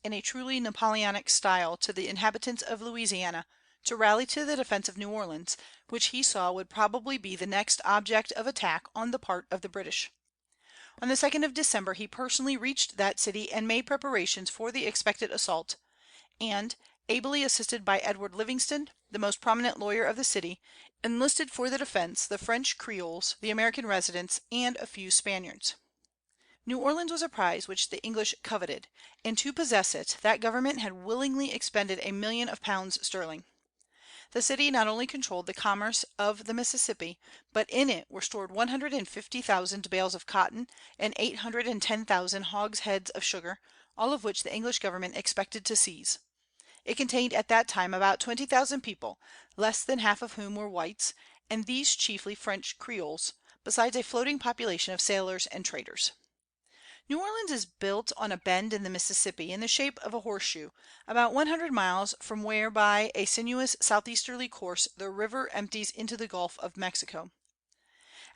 in a truly Napoleonic style to the inhabitants of Louisiana to rally to the defense of New Orleans, which he saw would probably be the next object of attack on the part of the British. On the 2nd of December he personally reached that city and made preparations for the expected assault, and, ably assisted by Edward Livingston, the most prominent lawyer of the city, enlisted for the defense the French Creoles, the American residents, and a few Spaniards. New Orleans was a prize which the English coveted, and to possess it that government had willingly expended £1,000,000 of pounds sterling. The city not only controlled the commerce of the Mississippi, but in it were stored 150,000 bales of cotton and 810,000 hogsheads of sugar, all of which the English government expected to seize. It contained at that time about 20,000 people, less than half of whom were whites, and these chiefly French Creoles, besides a floating population of sailors and traders. New Orleans is built on a bend in the Mississippi in the shape of a horseshoe, about 100 miles from where by a sinuous southeasterly course the river empties into the Gulf of Mexico.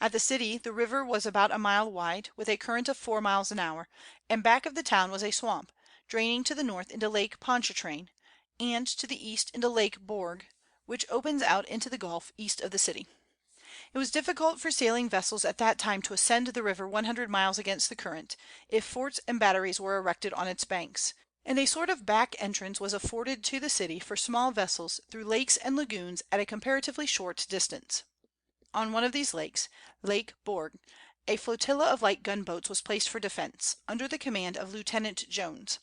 At the city the river was about a mile wide, with a current of 4 miles an hour, and back of the town was a swamp, draining to the north into Lake Pontchartrain, and to the east into Lake Borgne, which opens out into the Gulf east of the city. It was difficult for sailing vessels at that time to ascend the river 100 miles against the current, if forts and batteries were erected on its banks, and a sort of back entrance was afforded to the city for small vessels through lakes and lagoons at a comparatively short distance. On one of these lakes, Lake Borgne, a flotilla of light gunboats was placed for defense, under the command of Lieutenant Jones;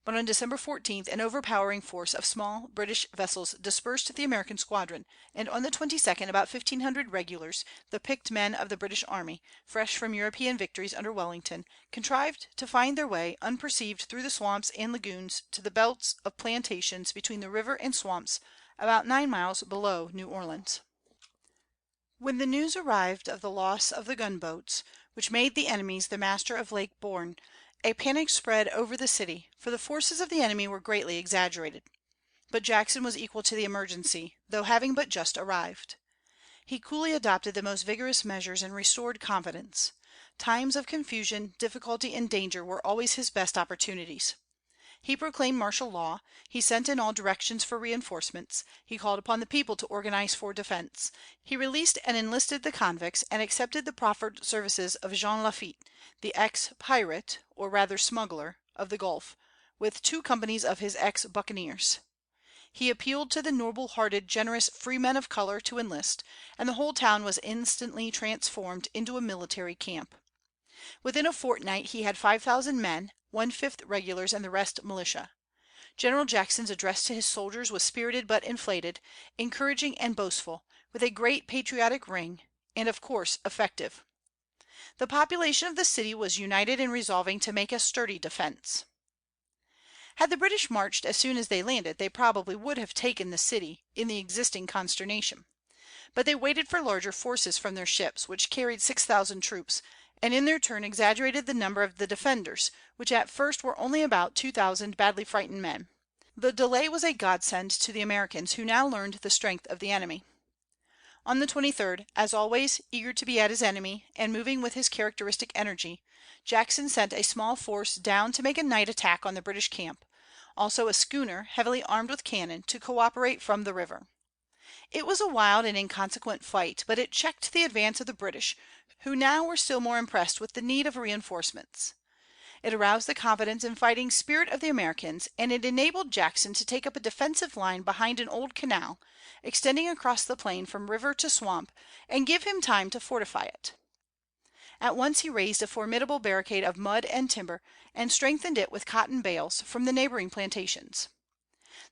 but on December 14th an overpowering force of small British vessels dispersed the American squadron, and on the 22nd about 1,500 regulars, the picked men of the British army, fresh from European victories under Wellington, contrived to find their way unperceived through the swamps and lagoons to the belts of plantations between the river and swamps about 9 miles below New Orleans. When the news arrived of the loss of the gunboats, which made the enemies the master of Lake Borgne, a panic spread over the city, for the forces of the enemy were greatly exaggerated. But Jackson was equal to the emergency, though having but just arrived. He coolly adopted the most vigorous measures and restored confidence. Times of confusion, difficulty, and danger were always his best opportunities. He proclaimed martial law; he sent in all directions for reinforcements; he called upon the people to organize for defense; he released and enlisted the convicts, and accepted the proffered services of Jean Lafitte, the ex pirate, or rather smuggler, of the Gulf, with 2 companies of his ex buccaneers. He appealed to the noble hearted, generous freemen of color to enlist, and the whole town was instantly transformed into a military camp. Within a fortnight he had 5,000 men, 1/5 regulars and the rest militia. General Jackson's address to his soldiers was spirited but inflated, encouraging and boastful, with a great patriotic ring, and of course effective. The population of the city was united in resolving to make a sturdy defense. Had the British marched as soon as they landed, they probably would have taken the city in the existing consternation. But they waited for larger forces from their ships, which carried 6,000 troops, and in their turn exaggerated the number of the defenders, which at first were only about 2,000 badly frightened men. The delay was a godsend to the Americans, who now learned the strength of the enemy. On the 23d, as always, eager to be at his enemy, and moving with his characteristic energy, Jackson sent a small force down to make a night attack on the British camp, also a schooner heavily armed with cannon to cooperate from the river. It was a wild and inconsequent fight, but it checked the advance of the British, who now were still more impressed with the need of reinforcements. It aroused the confidence and fighting spirit of the Americans, and it enabled Jackson to take up a defensive line behind an old canal, extending across the plain from river to swamp, and give him time to fortify it. At once he raised a formidable barricade of mud and timber, and strengthened it with cotton bales from the neighboring plantations.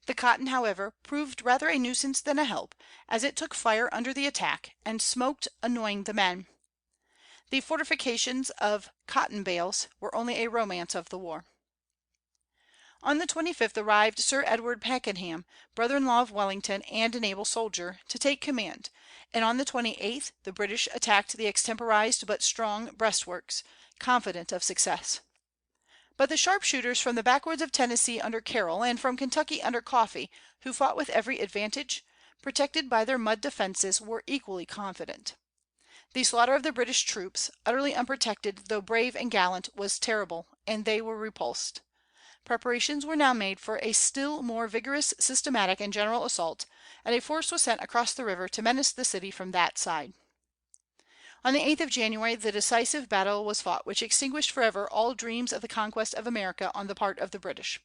The cotton, however, proved rather a nuisance than a help, as it took fire under the attack, and smoked, annoying the men. The fortifications of cotton bales were only a romance of the war. On the 25th arrived Sir Edward Pakenham, brother-in-law of Wellington and an able soldier, to take command, and on the 28th the British attacked the extemporized but strong breastworks, confident of success. But the sharpshooters from the backwoods of Tennessee under Carroll, and from Kentucky under Coffee, who fought with every advantage, protected by their mud defences, were equally confident. The slaughter of the British troops, utterly unprotected though brave and gallant, was terrible, and they were repulsed. Preparations were now made for a still more vigorous, systematic, and general assault, and a force was sent across the river to menace the city from that side. On the 8th of January the decisive battle was fought which extinguished forever all dreams of the conquest of America on the part of the British.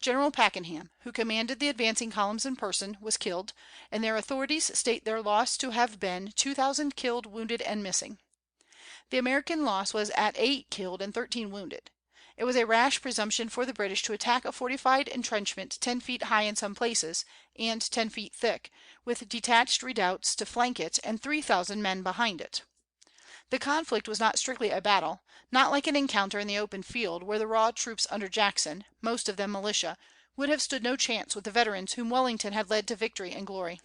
General Pakenham, who commanded the advancing columns in person, was killed, and their authorities state their loss to have been 2,000 killed, wounded, and missing. The American loss was at 8 killed and 13 wounded. It was a rash presumption for the British to attack a fortified entrenchment 10 feet high in some places, and 10 feet thick, with detached redoubts to flank it and 3,000 men behind it. The conflict was not strictly a battle, not like an encounter in the open field, where the raw troops under Jackson, most of them militia, would have stood no chance with the veterans whom Wellington had led to victory and glory.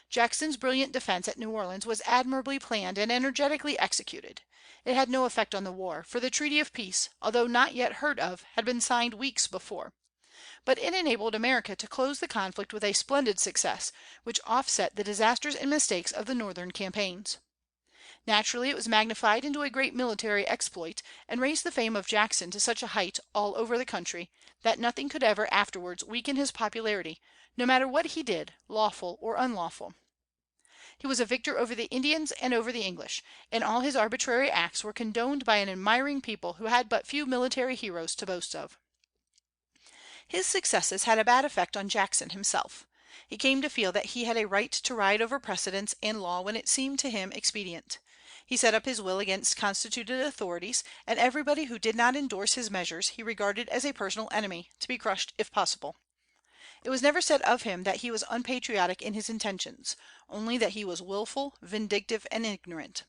Jackson's brilliant defense at New Orleans was admirably planned and energetically executed. It had no effect on the war, for the treaty of peace, although not yet heard of, had been signed weeks before. But it enabled America to close the conflict with a splendid success, which offset the disasters and mistakes of the Northern campaigns. Naturally, it was magnified into a great military exploit, and raised the fame of Jackson to such a height all over the country that nothing could ever afterwards weaken his popularity, no matter what he did, lawful or unlawful. He was a victor over the Indians and over the English, and all his arbitrary acts were condoned by an admiring people who had but few military heroes to boast of. His successes had a bad effect on Jackson himself. He came to feel that he had a right to ride over precedents and law when it seemed to him expedient. He set up his will against constituted authorities, and everybody who did not endorse his measures he regarded as a personal enemy, to be crushed if possible. It was never said of him that he was unpatriotic in his intentions, only that he was wilful, vindictive, and ignorant.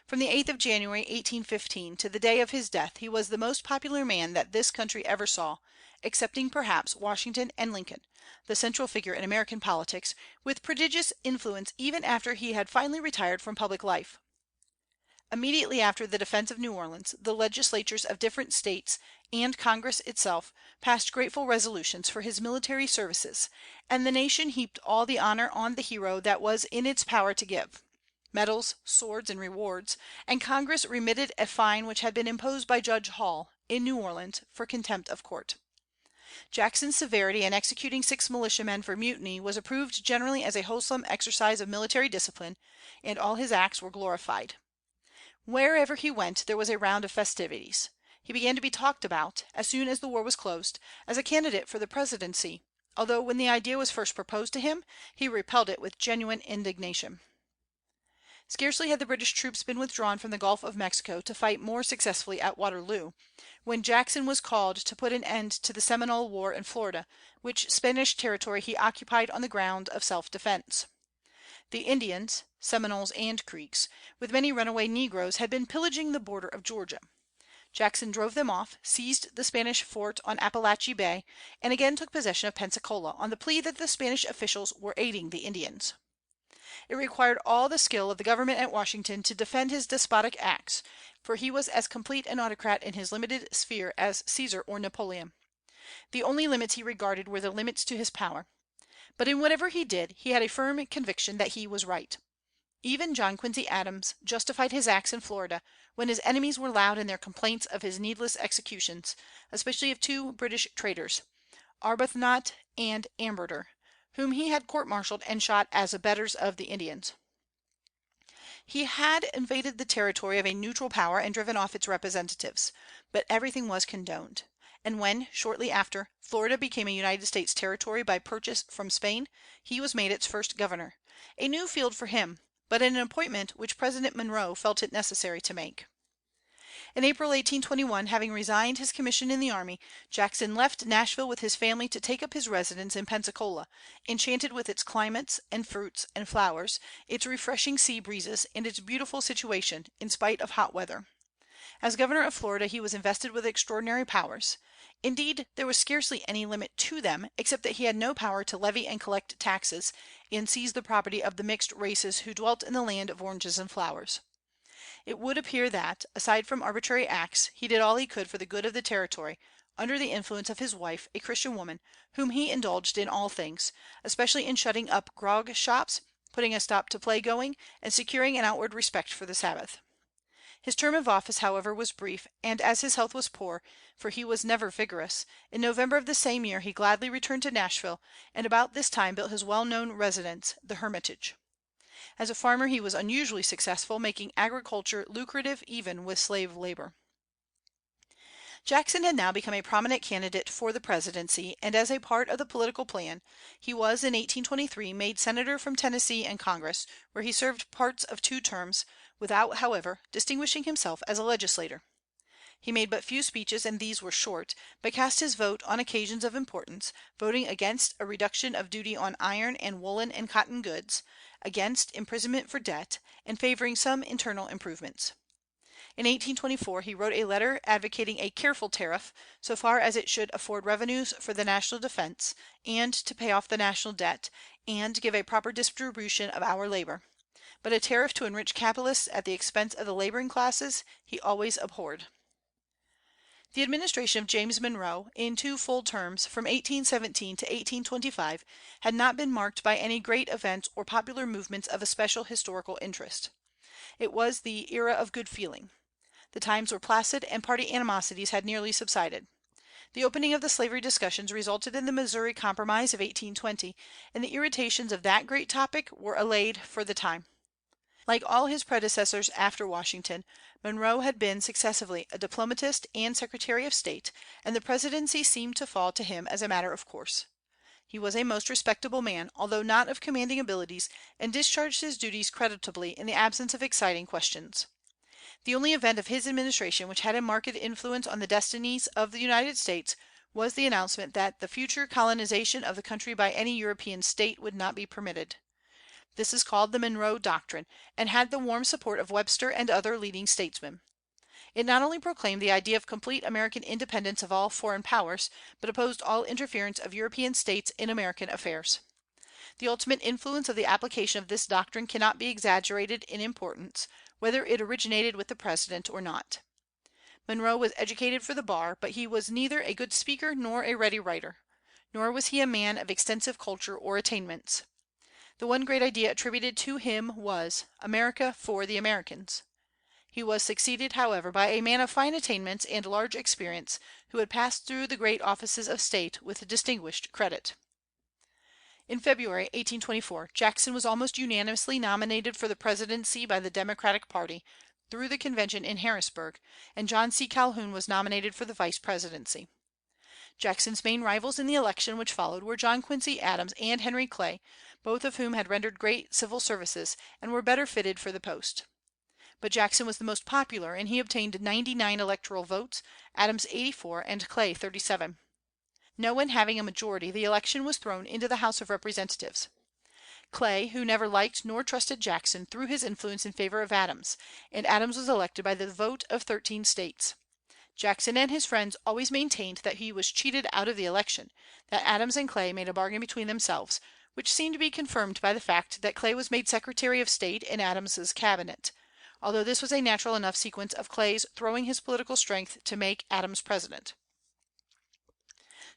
From the 8th of January, 1815, to the day of his death, he was the most popular man that this country ever saw, excepting perhaps Washington and Lincoln, the central figure in American politics, with prodigious influence even after he had finally retired from public life. Immediately after the defense of New Orleans, the legislatures of different States, and Congress itself, passed grateful resolutions for his military services, and the nation heaped all the honor on the hero that was in its power to give, medals, swords, and rewards, and Congress remitted a fine which had been imposed by Judge Hall, in New Orleans, for contempt of court. Jackson's severity in executing 6 militiamen for mutiny was approved generally as a wholesome exercise of military discipline, and all his acts were glorified. Wherever he went there was a round of festivities. He began to be talked about, as soon as the war was closed, as a candidate for the presidency, although when the idea was first proposed to him he repelled it with genuine indignation. Scarcely had the British troops been withdrawn from the Gulf of Mexico to fight more successfully at Waterloo, when Jackson was called to put an end to the Seminole War in Florida, which Spanish territory he occupied on the ground of self-defense. The Indians, Seminoles and Creeks, with many runaway negroes, had been pillaging the border of Georgia. Jackson drove them off, seized the Spanish fort on Appalachee Bay, and again took possession of Pensacola, on the plea that the Spanish officials were aiding the Indians. It required all the skill of the government at Washington to defend his despotic acts, for he was as complete an autocrat in his limited sphere as Caesar or Napoleon. The only limits he regarded were the limits to his power. But in whatever he did, he had a firm conviction that he was right. Even John Quincy Adams justified his acts in Florida, when his enemies were loud in their complaints of his needless executions, especially of 2 British traitors, Arbuthnot and Amberter, whom he had court-martialed and shot as abettors of the Indians. He had invaded the territory of a neutral power and driven off its representatives, but everything was condoned. And when, shortly after, Florida became a United States territory by purchase from Spain, he was made its first governor, a new field for him, but an appointment which President Monroe felt it necessary to make. In April, 1821, having resigned his commission in the army, Jackson left Nashville with his family to take up his residence in Pensacola, enchanted with its climates and fruits and flowers, its refreshing sea breezes, and its beautiful situation, in spite of hot weather. As governor of Florida he was invested with extraordinary powers. Indeed, there was scarcely any limit to them, except that he had no power to levy and collect taxes, and seize the property of the mixed races who dwelt in the land of oranges and flowers. It would appear that, aside from arbitrary acts, he did all he could for the good of the territory, under the influence of his wife, a Christian woman, whom he indulged in all things, especially in shutting up grog shops, putting a stop to play going, and securing an outward respect for the Sabbath. His term of office, however, was brief, and as his health was poor, for he was never vigorous, in November of the same year he gladly returned to Nashville, and about this time built his well known residence, the Hermitage. As a farmer he was unusually successful, making agriculture lucrative even with slave labor. Jackson had now become a prominent candidate for the presidency, and as a part of the political plan, he was in 1823 made senator from Tennessee and Congress, where he served parts of 2 terms, without, however, distinguishing himself as a legislator. He made but few speeches, and these were short, but cast his vote on occasions of importance, voting against a reduction of duty on iron and woolen and cotton goods, against imprisonment for debt, and favoring some internal improvements. In 1824 he wrote a letter advocating a careful tariff, so far as it should afford revenues for the national defense, and to pay off the national debt, and give a proper distribution of our labor; but a tariff to enrich capitalists at the expense of the laboring classes he always abhorred. The administration of James Monroe, in 2 full terms, from 1817 to 1825, had not been marked by any great events or popular movements of especial historical interest. It was the "era of good feeling." The times were placid, and party animosities had nearly subsided. The opening of the slavery discussions resulted in the Missouri Compromise of 1820, and the irritations of that great topic were allayed for the time. Like all his predecessors after Washington, Monroe had been successively a diplomatist and Secretary of State, and the presidency seemed to fall to him as a matter of course. He was a most respectable man, although not of commanding abilities, and discharged his duties creditably in the absence of exciting questions. The only event of his administration which had a marked influence on the destinies of the United States was the announcement that the future colonization of the country by any European state would not be permitted. This is called the Monroe Doctrine, and had the warm support of Webster and other leading statesmen. It not only proclaimed the idea of complete American independence of all foreign powers, but opposed all interference of European states in American affairs. The ultimate influence of the application of this doctrine cannot be exaggerated in importance, whether it originated with the President or not. Monroe was educated for the bar, but he was neither a good speaker nor a ready writer. Nor was he a man of extensive culture or attainments. The one great idea attributed to him was, "America for the Americans." He was succeeded, however, by a man of fine attainments and large experience, who had passed through the great offices of state with distinguished credit. In February, 1824, Jackson was almost unanimously nominated for the presidency by the Democratic party, through the convention in Harrisburg, and John C. Calhoun was nominated for the vice presidency. Jackson's main rivals in the election which followed were John Quincy Adams and Henry Clay, both of whom had rendered great civil services, and were better fitted for the post. But Jackson was the most popular, and he obtained 99 electoral votes, Adams 84, and Clay 37. No one having a majority, the election was thrown into the House of Representatives. Clay, who never liked nor trusted Jackson, threw his influence in favor of Adams, and Adams was elected by the vote of 13 States. Jackson and his friends always maintained that he was cheated out of the election, that Adams and Clay made a bargain between themselves, which seemed to be confirmed by the fact that Clay was made Secretary of State in Adams's cabinet, although this was a natural enough sequence of Clay's throwing his political strength to make Adams president.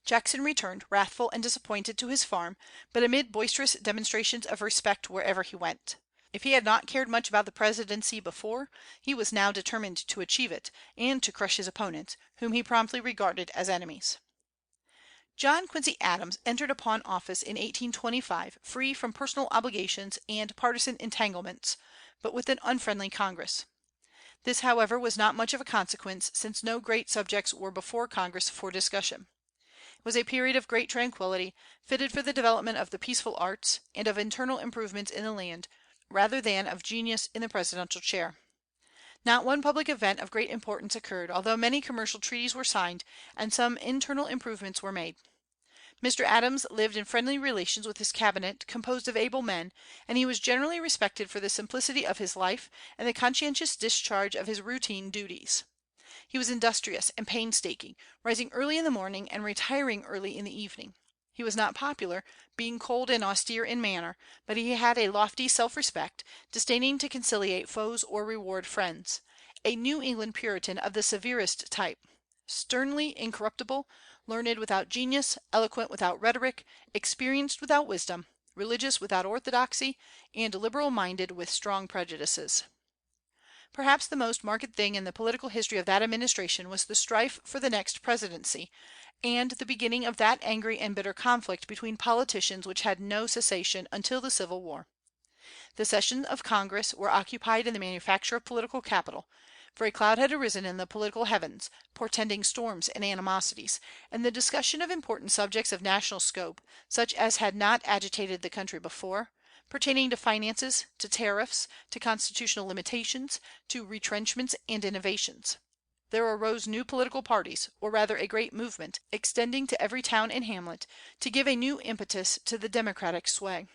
Jackson returned, wrathful and disappointed, to his farm, but amid boisterous demonstrations of respect wherever he went. If he had not cared much about the presidency before, he was now determined to achieve it, and to crush his opponents, whom he promptly regarded as enemies. John Quincy Adams entered upon office in 1825, free from personal obligations and partisan entanglements, but with an unfriendly Congress. This, however, was not much of a consequence, since no great subjects were before Congress for discussion. It was a period of great tranquillity, fitted for the development of the peaceful arts, and of internal improvements in the land, rather than of genius in the presidential chair. Not one public event of great importance occurred, although many commercial treaties were signed, and some internal improvements were made. Mr. Adams lived in friendly relations with his cabinet, composed of able men, and he was generally respected for the simplicity of his life and the conscientious discharge of his routine duties. He was industrious and painstaking, rising early in the morning and retiring early in the evening. He was not popular, being cold and austere in manner, but he had a lofty self respect, disdaining to conciliate foes or reward friends, a New England Puritan of the severest type, sternly incorruptible, learned without genius, eloquent without rhetoric, experienced without wisdom, religious without orthodoxy, and liberal minded with strong prejudices. Perhaps the most marked thing in the political history of that administration was the strife for the next presidency, and the beginning of that angry and bitter conflict between politicians which had no cessation until the Civil War. The sessions of Congress were occupied in the manufacture of political capital, for a cloud had arisen in the political heavens, portending storms and animosities, and the discussion of important subjects of national scope, such as had not agitated the country before, pertaining to finances, to tariffs, to constitutional limitations, to retrenchments and innovations. There arose new political parties, or rather a great movement, extending to every town and hamlet, to give a new impetus to the democratic sway.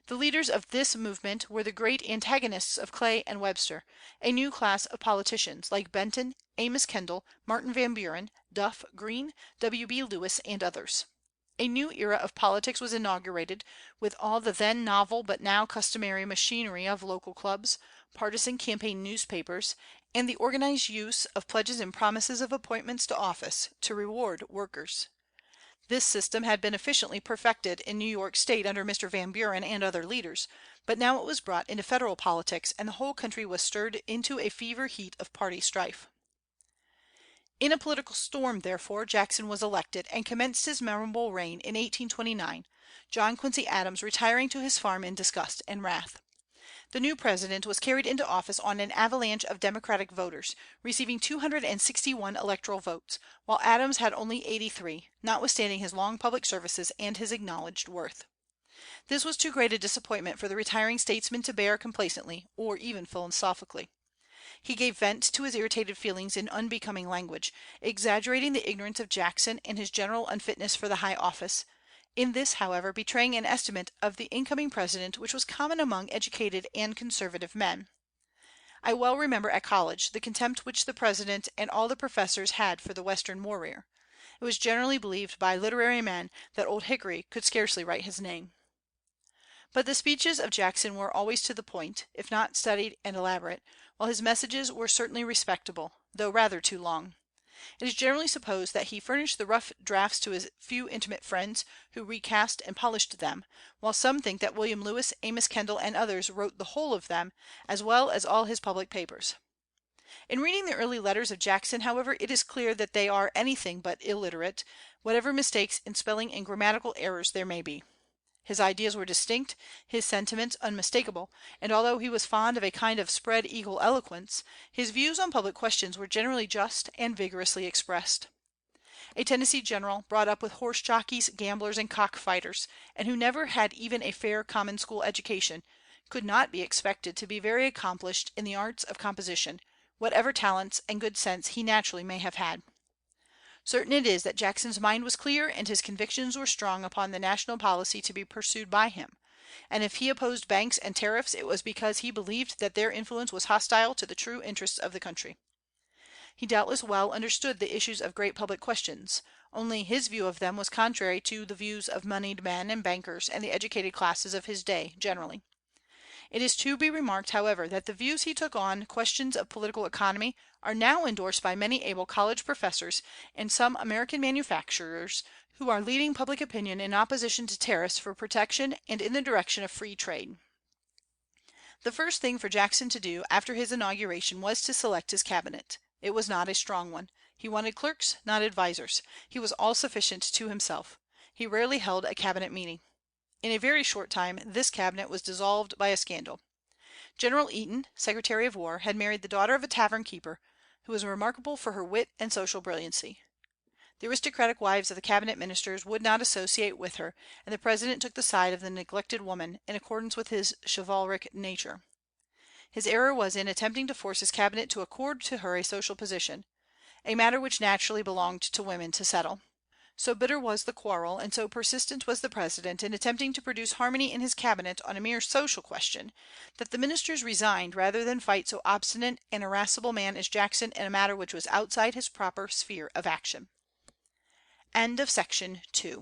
The leaders of this movement were the great antagonists of Clay and Webster, a new class of politicians, like Benton, Amos Kendall, Martin Van Buren, Duff, Greene, W.B. Lewis, and others. A new era of politics was inaugurated, with all the then novel but now customary machinery of local clubs, partisan campaign newspapers, and the organized use of pledges and promises of appointments to office to reward workers. This system had been efficiently perfected in New York State under Mr. Van Buren and other leaders, but now it was brought into federal politics, and the whole country was stirred into a fever heat of party strife. In a political storm, therefore, Jackson was elected, and commenced his memorable reign in 1829, John Quincy Adams retiring to his farm in disgust and wrath. The new president was carried into office on an avalanche of Democratic voters, receiving 261 electoral votes, while Adams had only 83, notwithstanding his long public services and his acknowledged worth. This was too great a disappointment for the retiring statesman to bear complacently, or even philosophically. He gave vent to his irritated feelings in unbecoming language, exaggerating the ignorance of Jackson and his general unfitness for the high office, in this, however, betraying an estimate of the incoming president which was common among educated and conservative men. I well remember at college the contempt which the president and all the professors had for the Western warrior. It was generally believed by literary men that Old Hickory could scarcely write his name. But the speeches of Jackson were always to the point, if not studied and elaborate, while his messages were certainly respectable, though rather too long. It is generally supposed that he furnished the rough drafts to his few intimate friends, who recast and polished them, while some think that William Lewis, Amos Kendall, and others wrote the whole of them, as well as all his public papers. In reading the early letters of Jackson, however, it is clear that they are anything but illiterate, whatever mistakes in spelling and grammatical errors there may be. His ideas were distinct, his sentiments unmistakable, and although he was fond of a kind of spread eagle eloquence, his views on public questions were generally just and vigorously expressed. A Tennessee general, brought up with horse jockeys, gamblers, and cockfighters, and who never had even a fair common school education, could not be expected to be very accomplished in the arts of composition, whatever talents and good sense he naturally may have had. Certain it is that Jackson's mind was clear and his convictions were strong upon the national policy to be pursued by him; and if he opposed banks and tariffs it was because he believed that their influence was hostile to the true interests of the country. He doubtless well understood the issues of great public questions, only his view of them was contrary to the views of moneyed men and bankers and the educated classes of his day generally. It is to be remarked, however, that the views he took on questions of political economy are now endorsed by many able college professors and some American manufacturers who are leading public opinion in opposition to tariffs for protection and in the direction of free trade. The first thing for Jackson to do after his inauguration was to select his cabinet. It was not a strong one. He wanted clerks, not advisers. He was all sufficient to himself. He rarely held a cabinet meeting. In a very short time this cabinet was dissolved by a scandal. General Eaton, Secretary of War, had married the daughter of a tavern keeper, who was remarkable for her wit and social brilliancy. The aristocratic wives of the cabinet ministers would not associate with her, and the president took the side of the neglected woman, in accordance with his chivalric nature. His error was in attempting to force his cabinet to accord to her a social position, a matter which naturally belonged to women to settle. So bitter was the quarrel, and so persistent was the president in attempting to produce harmony in his cabinet on a mere social question, that the ministers resigned rather than fight so obstinate and irascible man as Jackson in a matter which was outside his proper sphere of action. Section 3.